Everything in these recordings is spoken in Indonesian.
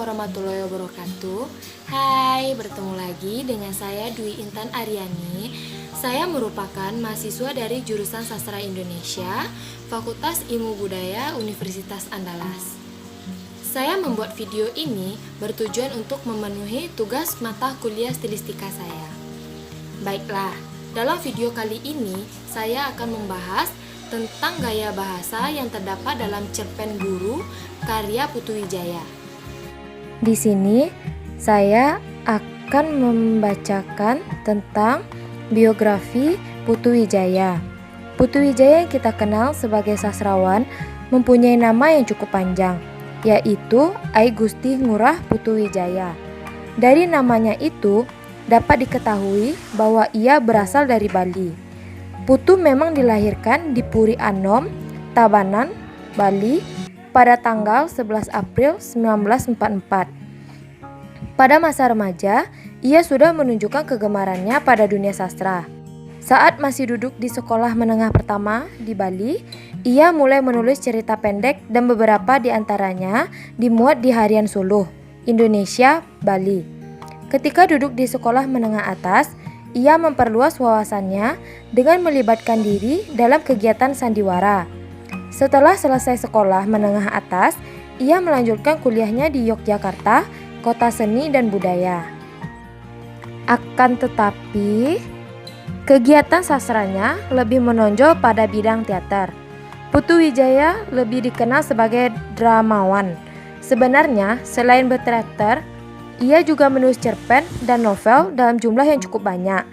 warahmatullahi wabarakatuh. Hai, bertemu lagi dengan saya Dwi Intan Aryani. Saya merupakan mahasiswa dari jurusan Sastra Indonesia, Fakultas Ilmu Budaya Universitas Andalas. Saya membuat video ini bertujuan untuk memenuhi tugas mata kuliah stilistika saya. Baiklah, dalam video kali ini saya akan membahas tentang gaya bahasa yang terdapat dalam cerpen Guru karya Putu Wijaya. Di sini saya akan membacakan tentang biografi Putu Wijaya. Putu Wijaya yang kita kenal sebagai sastrawan mempunyai nama yang cukup panjang, yaitu Ai Gusti Ngurah Putu Wijaya. Dari namanya itu dapat diketahui bahwa ia berasal dari Bali. Putu memang dilahirkan di Puri Anom, Tabanan, Bali pada tanggal 11 April 1944. Pada masa remaja, ia sudah menunjukkan kegemarannya pada dunia sastra. Saat masih duduk di sekolah menengah pertama di Bali, ia mulai menulis cerita pendek dan beberapa di antaranya dimuat di Harian Suluh, Indonesia, Bali. Ketika duduk di sekolah menengah atas, ia memperluas wawasannya dengan melibatkan diri dalam kegiatan sandiwara. Setelah selesai sekolah menengah atas, ia melanjutkan kuliahnya di Yogyakarta, Kota Seni dan Budaya. Akan tetapi, kegiatan sastranya lebih menonjol pada bidang teater. Putu Wijaya lebih dikenal sebagai dramawan. Sebenarnya, selain berteater, ia juga menulis cerpen dan novel dalam jumlah yang cukup banyak.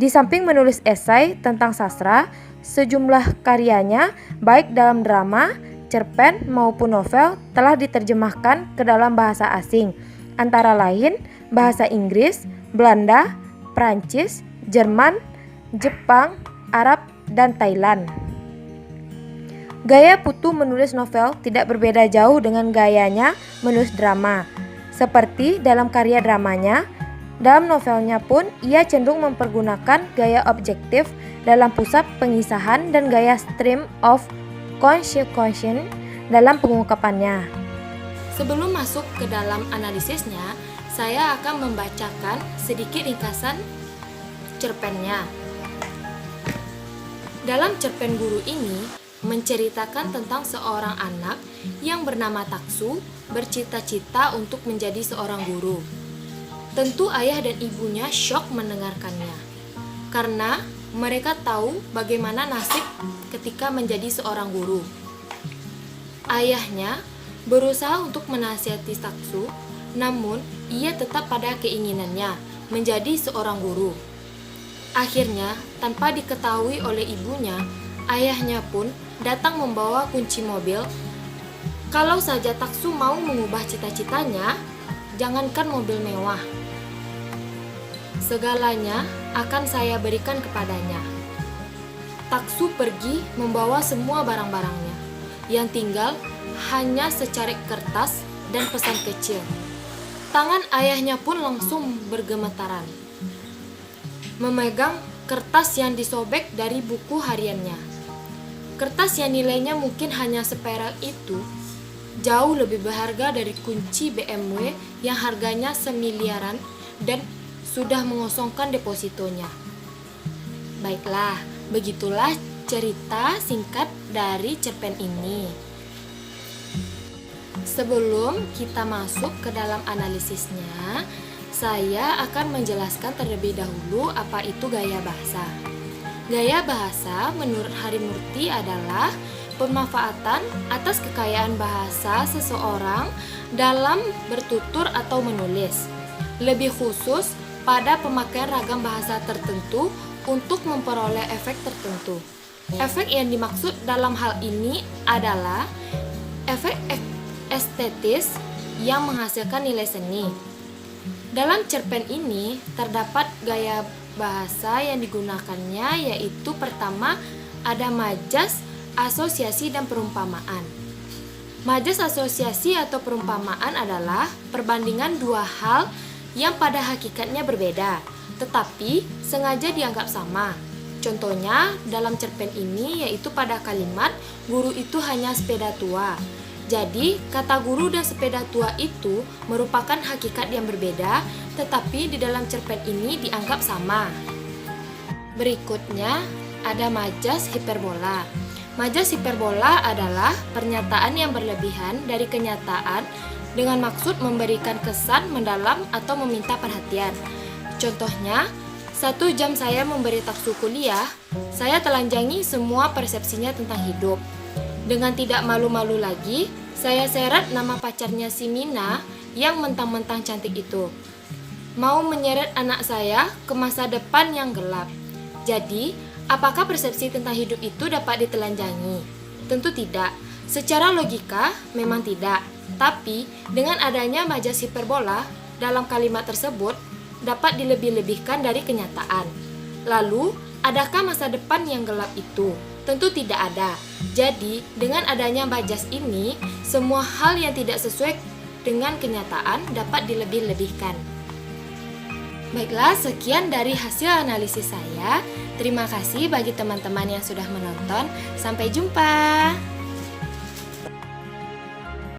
Di samping menulis esai tentang sastra, sejumlah karyanya baik dalam drama, cerpen maupun novel telah diterjemahkan ke dalam bahasa asing, antara lain bahasa Inggris, Belanda, Prancis, Jerman, Jepang, Arab, dan Thailand. Gaya Putu menulis novel tidak berbeda jauh dengan gayanya menulis drama. Seperti dalam karya dramanya, dalam novelnya pun ia cenderung mempergunakan gaya objektif dalam pusat pengisahan dan gaya stream of consciousness dalam pengungkapannya. Sebelum masuk ke dalam analisisnya, saya akan membacakan sedikit ringkasan cerpennya. Dalam cerpen Guru ini menceritakan tentang seorang anak yang bernama Taksu bercita-cita untuk menjadi seorang guru. Tentu ayah dan ibunya syok mendengarkannya, karena mereka tahu bagaimana nasib ketika menjadi seorang guru. Ayahnya berusaha untuk menasihati Taksu, namun ia tetap pada keinginannya menjadi seorang guru. Akhirnya, tanpa diketahui oleh ibunya, ayahnya pun datang membawa kunci mobil. Kalau saja Taksu mau mengubah cita-citanya, jangankan mobil mewah, segalanya akan saya berikan kepadanya. Taksu pergi membawa semua barang-barangnya. Yang tinggal hanya secarik kertas dan pesan kecil. Tangan ayahnya pun langsung bergemetaran, memegang kertas yang disobek dari buku hariannya. Kertas yang nilainya mungkin hanya seperak itu jauh lebih berharga dari kunci BMW yang harganya semiliaran dan sudah mengosongkan depositonya. Baiklah, begitulah cerita singkat dari cerpen ini. Sebelum kita masuk ke dalam analisisnya, saya akan menjelaskan terlebih dahulu apa itu gaya bahasa. Gaya bahasa menurut Harimurti adalah pemanfaatan atas kekayaan bahasa seseorang dalam bertutur atau menulis, lebih khusus pada pemakaian ragam bahasa tertentu untuk memperoleh efek tertentu. Efek yang dimaksud dalam hal ini adalah efek estetis yang menghasilkan nilai seni. Dalam cerpen ini terdapat gaya bahasa yang digunakannya, yaitu pertama ada majas, asosiasi, dan perumpamaan. Majas, asosiasi, atau perumpamaan adalah perbandingan dua hal yang pada hakikatnya berbeda, tetapi sengaja dianggap sama. Contohnya dalam cerpen ini yaitu pada kalimat guru itu hanya sepeda tua. Jadi, kata guru dan sepeda tua itu merupakan hakikat yang berbeda, tetapi di dalam cerpen ini dianggap sama. Berikutnya, ada majas hiperbola. Majas hiperbola adalah pernyataan yang berlebihan dari kenyataan dengan maksud memberikan kesan mendalam atau meminta perhatian. Contohnya, 1 jam saya memberi taksu kuliah, saya telanjangi semua persepsinya tentang hidup. Dengan tidak malu-malu lagi, saya seret nama pacarnya si Mina yang mentang-mentang cantik itu. Mau menyeret anak saya ke masa depan yang gelap. Jadi, apakah persepsi tentang hidup itu dapat ditelanjangi? Tentu tidak. Secara logika, memang tidak. Tapi, dengan adanya majas hiperbola, dalam kalimat tersebut dapat dilebih-lebihkan dari kenyataan. Lalu, adakah masa depan yang gelap itu? Tentu tidak ada. Jadi, dengan adanya majas ini, semua hal yang tidak sesuai dengan kenyataan dapat dilebih-lebihkan. Baiklah, sekian dari hasil analisis saya. Terima kasih bagi teman-teman yang sudah menonton. Sampai jumpa.